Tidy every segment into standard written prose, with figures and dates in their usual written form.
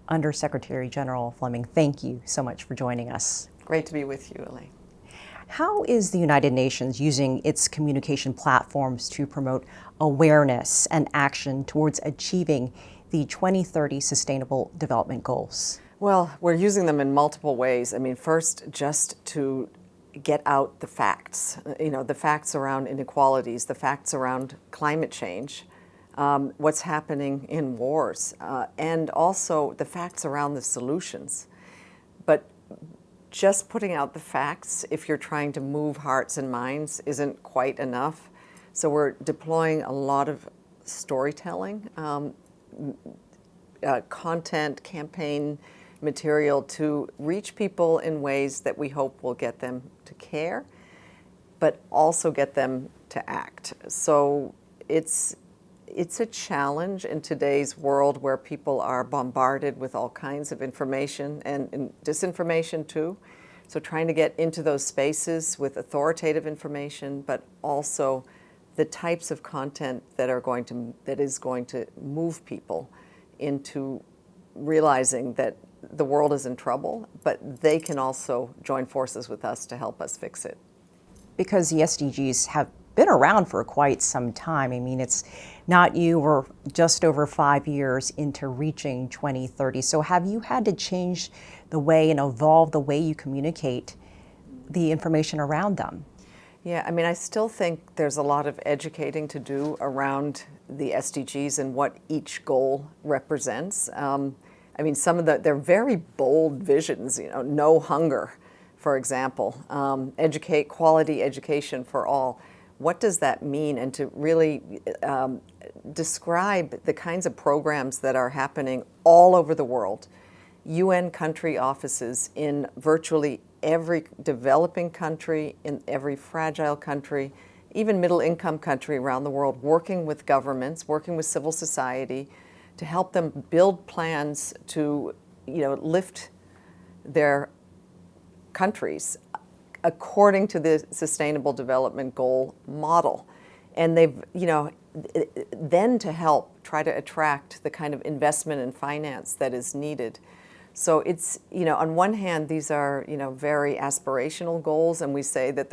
Undersecretary General Fleming, thank you so much for joining us. Great to be with you, Elaine. How is the United Nations using its communication platforms to promote awareness and action towards achieving the 2030 Sustainable Development Goals? Well, we're using them in multiple ways. I mean, first, just to get out the facts, the facts around inequalities, the facts around climate change, what's happening in wars, and also the facts around the solutions. But just putting out the facts, if you're trying to move hearts and minds, isn't quite enough. So we're deploying a lot of storytelling, content, campaign material to reach people in ways that we hope will get them to care, but also get them to act. So it's a challenge in today's world where people are bombarded with all kinds of information and disinformation too. So trying to get into those spaces with authoritative information, but also the types of content that is going to move people into realizing that the world is in trouble, but they can also join forces with us to help us fix it. Because the SDGs have been around for quite some time. I mean, it's not you, we're just over 5 years into reaching 2030. So have you had to change the way and evolve the way you communicate the information around them? Yeah, I mean, I still think there's a lot of educating to do around the SDGs and what each goal represents. I mean, they're very bold visions, no hunger, for example, quality education for all. What does that mean? And to really describe the kinds of programs that are happening all over the world. UN country offices in virtually every developing country, in every fragile country, even middle-income country around the world, working with governments, working with civil society to help them build plans to, lift their countries according to the Sustainable Development Goal model. And they've, then to help try to attract the kind of investment and finance that is needed. So it's, on one hand, these are, very aspirational goals, and we say that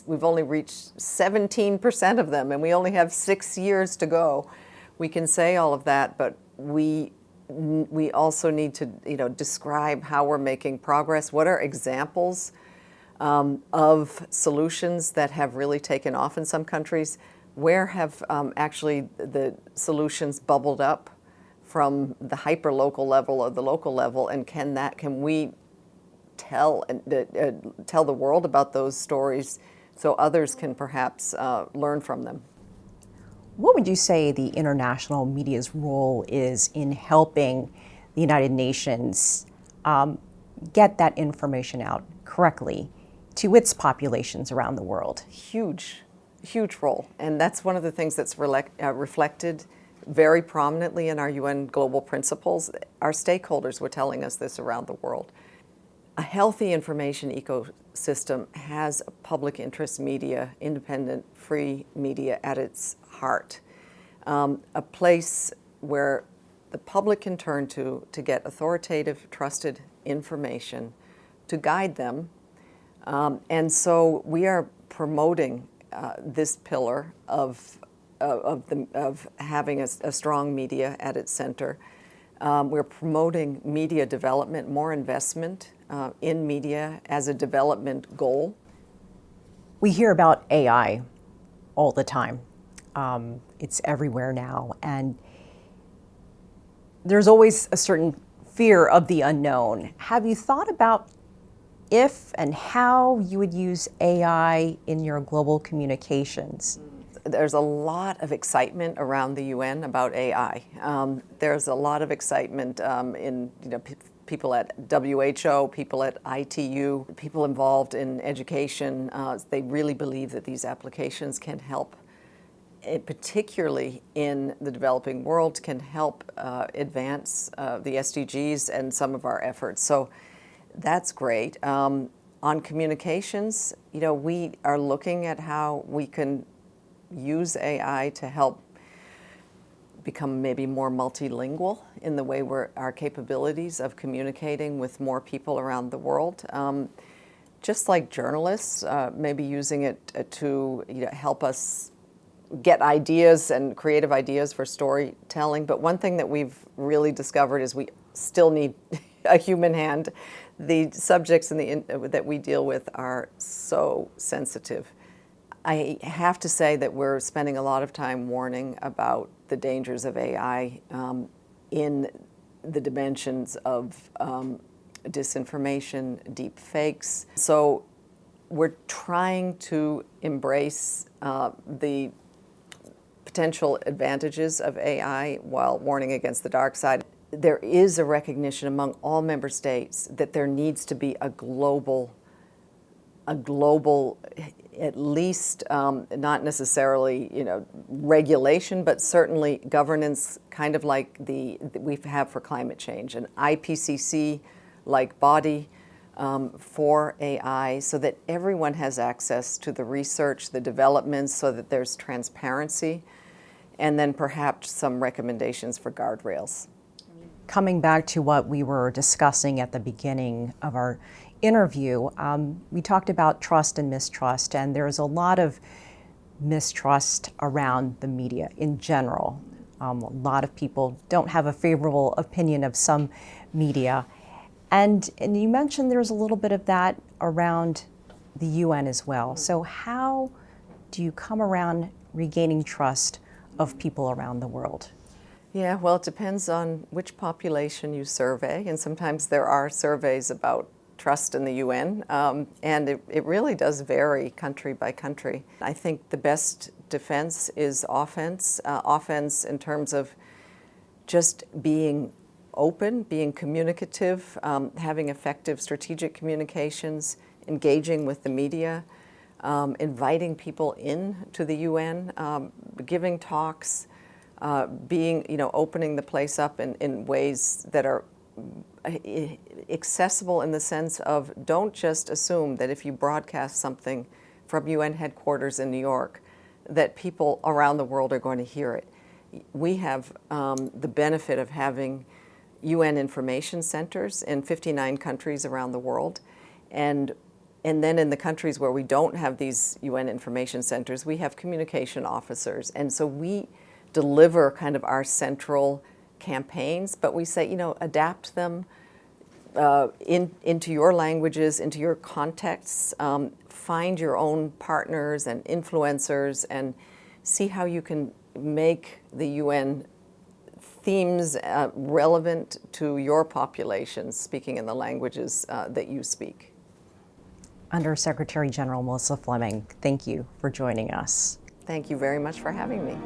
we've only reached 17% of them, and we only have 6 years to go. We can say all of that, but we also need to, describe how we're making progress. What are examples of solutions that have really taken off in some countries? Where have actually the solutions bubbled up from the hyper-local level or the local level, and can we tell the world about those stories so others can perhaps learn from them? What would you say the international media's role is in helping the United Nations get that information out correctly to its populations around the world? Huge role. And that's one of the things that's reflected very prominently in our UN global principles. Our stakeholders were telling us this around the world. A healthy information ecosystem has public interest media, independent, free media at its heart. A place where the public can turn to get authoritative, trusted information to guide them. And so we are promoting this pillar of having a strong media at its center. We're promoting media development, more investment in media as a development goal. We hear about AI all the time. It's everywhere now, and there's always a certain fear of the unknown. Have you thought about if and how you would use AI in your global communications? There's a lot of excitement around the UN about AI. There's a lot of excitement in people at WHO, people at ITU, people involved in education. They really believe that these applications can help, particularly in the developing world, can help advance the SDGs and some of our efforts. So that's great. On communications, we are looking at how we can use AI to help become maybe more multilingual in the way our capabilities of communicating with more people around the world. Just like journalists, maybe using it to help us get ideas and creative ideas for storytelling. But one thing that we've really discovered is we still need a human hand. The subjects that we deal with are so sensitive. I have to say that we're spending a lot of time warning about the dangers of AI in the dimensions of disinformation, deep fakes. So we're trying to embrace the potential advantages of AI while warning against the dark side. There is a recognition among all member states that there needs to be a global, at least not necessarily regulation, but certainly governance, kind of like we have for climate change, an IPCC-like body for AI, so that everyone has access to the research, the developments, so that there's transparency, and then perhaps some recommendations for guardrails. Coming back to what we were discussing at the beginning of our interview, we talked about trust and mistrust, and there's a lot of mistrust around the media in general. A lot of people don't have a favorable opinion of some media. And you mentioned there's a little bit of that around the UN as well. So how do you come around regaining trust of people around the world? Yeah, well, it depends on which population you survey, and sometimes there are surveys about trust in the UN, and it really does vary country by country. I think the best defense is offense. Offense in terms of just being open, being communicative, having effective strategic communications, engaging with the media, inviting people in to the UN, giving talks, opening the place up in ways that are accessible in the sense of don't just assume that if you broadcast something from UN headquarters in New York that people around the world are going to hear it. We have the benefit of having UN information centers in 59 countries around the world, and then in the countries where we don't have these UN information centers, we have communication officers, and so we deliver kind of our central campaigns, but we say, adapt them into your languages, into your contexts, find your own partners and influencers, and see how you can make the UN themes relevant to your populations, speaking in the languages that you speak. Under Secretary General Melissa Fleming, thank you for joining us. Thank you very much for having me.